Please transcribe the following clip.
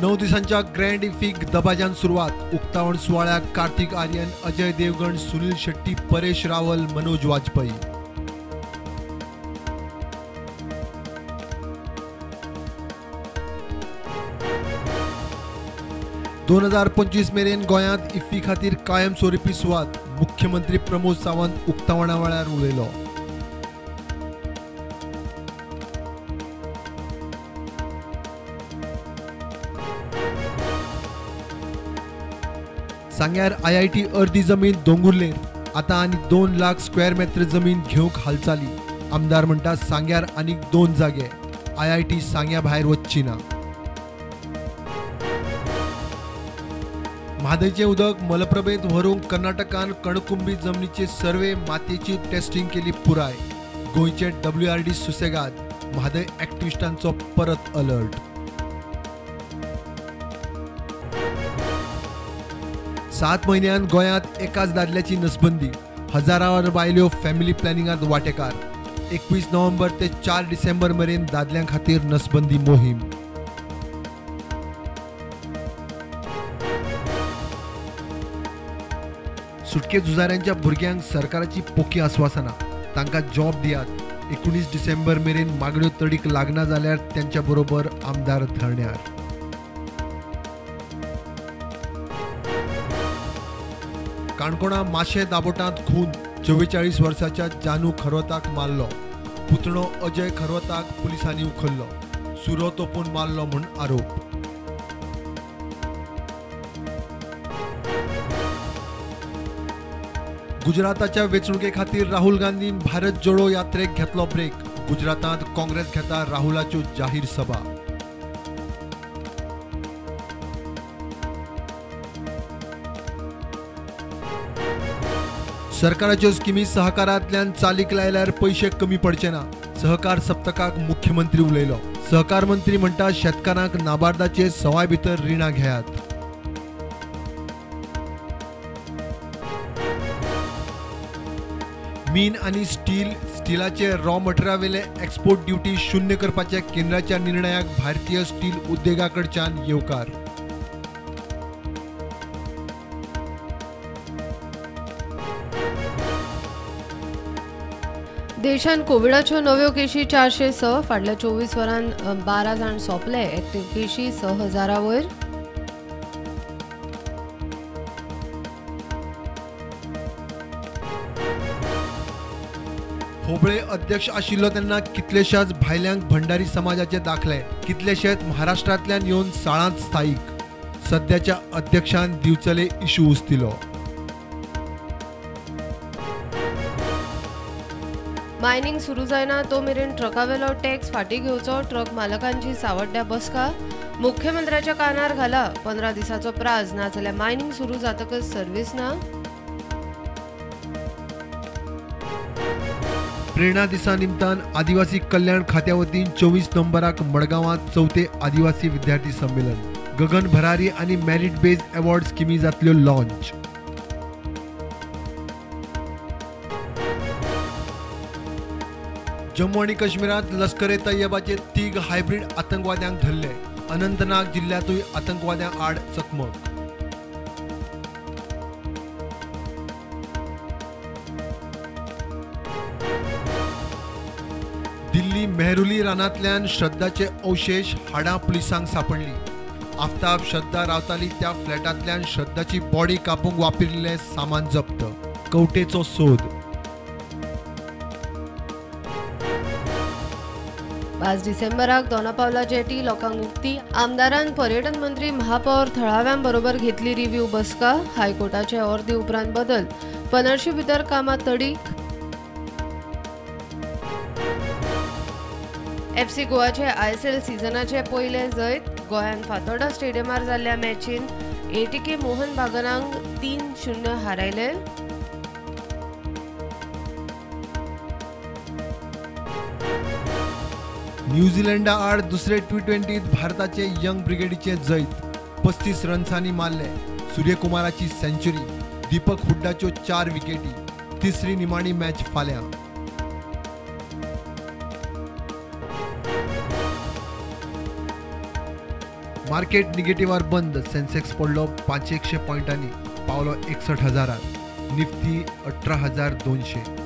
9 दिवसांच्या grand epic दबाजान सुरुवात. उक्तावण सुवाळ्याक कार्तिक आर्यन, अजय देवगण, सुनील शेट्टी, परेश रावल, मनोज वाजपेयी. दोन 2025 मेरेन गोंयांत इफ्फी खातीर कायमस्वरुपी सुवात. मुख्यमंत्री प्रमोद सावंत उक्तावणा वेळार उलयलो. सांग्यार IIT अर्दी जमीन दोंगुर्लेर. आता आनी 2 लाख स्क्वेअर मीटर जमीन घेवंक हालचाली. आमदार म्हणटा सांग्यार आनीक 2 जागे. IIT सांग्या भायर वचची ना. म्हादयचें उदक मलप्रभेत व्हरूंक कर्नाटकान कणकुंबी जमनीचे सर्वे मातयेची टेस्टिंग केली पुराय. गोंयचे WRD सुसेगाद. म्हादय एक्टिविस्टांचो परत अलर्ट. सात म्हयन्यान गोंयांत एकाच दादल्याची नसबंदी. हजारावर बायल्यो फॅमिली प्लॅनिंगांत वांटेकार. 21 नोव्हेंबर ते 4 डिसेंबर मेरेन दादल्यां खातीर नसबंदी मोहीम. सुटके झुजाऱ्यांच्या भुरग्यांक सरकाराची पोकी आश्वासना. तांकां जॉब दियात. 19 डिसेंबर मेरेन मागण्यो तडीक लागना जाल्यार त्यांच्या बरोबर आमदार धरण्यार. काणकोणा माशे दाबोटांत खून. 44 वर्साच्या जानू खरवताक मारलो. पुतणो अजय खरवताक पुलिसांनी उखल्लो. सुरो तोपून मारलो म्हूण आरोप. गुजराताच्या वेंचणुके खातीर राहुल गांधीन भारत जोडो यात्रेक घेतलो ब्रेक. गुजरातांत काँग्रेस घेता राहुलाच्यो जाहीर सभा. सरकाराच्यो स्किमी सहकारांतल्यान चालीक लायल्यार पैसे कमी पडचे ना. सहकार सप्तकाक मुख्यमंत्री उलयलो. सहकार मंत्री म्हणटा शेतकारांक नाबार्दाचे सवाय भितर रिणां घेयात. मीन आनी स्टीलाचे रॉ मटेरियलावेले एक्सपोर्ट ड्युटी शून्य करपाच्या केंद्राच्या निर्णयाक भारतीय स्टील उद्देगाकडच्यान येवकार. देशान कोविडाच्यो नव्यो केशी 406. फाटल्या 24 वरांत 12 जाण सोंपले. एक्टीव केशी 6000 वयर. होबळे अध्यक्ष आशिल्लो तेन्ना कितलेशाच भायल्यांक भंडारी समाजाचे दाखले. कितलेशेच महाराष्ट्रांतल्यान येवन साळांत स्थायीक. सध्याच्या अध्यक्षान दिवचले इशू उस्तिलो. मायनिंग सुरू जायना तो मेरेन ट्रकावेलो टॅक्स फाटीं घेवचो. ट्रक मालकांची सावड्ड्या बसका. मुख्यमंत्र्याच्या कानार घाला. 15 दिसाचो प्राझ. नाजाल्यार मायनिंग सुरू जातकच सर्व्हिस ना. प्रेरणा दिसा निमतान आदिवासी कल्याण खात्या वतीन 24 नोव्हेंबराक मडगांवांत 4थे आदिवासी विद्यार्थी संमेलन. गगन भरारी आणि मेरिट बेस्ड अवॉर्ड स्किमी जातल्यो लॉन्च. जम्मू आणि काश्मीरात लष्कर ए तय्यबाचे 3 हायब्रिड आतंकवाद्यांक धरले. अनंतनाग जिल्ह्यातूय आतंकवाद्यां आड चकमक. दिल्ली मेहरुली रानांतल्यान श्रद्धाचे अवशेष हाडां पुलिसांक सापडली. आफ्ताब श्रद्धा रावताली त्या फ्लॅटांतल्यान श्रद्धाची बॉडी कापूंक वापरिल्लें सामान जप्त. कवटेचो सोद. 5 डिसेंबराक दोनापावला जेटी लोकांक उक्ती. आमदारान पर्यटन मंत्री महापौर थळाव्यां बरोबर घेतली रिव्ह्यू बसका. हायकोर्टाचे अर्दे उपरांत बदल. पनरशी भितर कामां तडीक. FC गोवाचे ISL सिजनाचे पयले जैत. गोंयान फातोर्डा स्टेडियमार जाल्ल्या मॅचीन ATK मोहन बागानाक 3-0 हारयले. न्यूझीलंडा आड दुसरे T20 भारताचे यंग ब्रिगेडीचे जैत. 35 रन्सांनी मारले. सूर्यकुमाराची सेंचुरी. दीपक हुड्डाच्यो 4 विकेटी. तिसरी निमाणी मॅच फाल्यां. मार्केट निगेटिव्हवर बंद. सेन्सेक्स पडलो 500 पॉईंटांनी, पावलो 61,000. निफ्टी 18,200.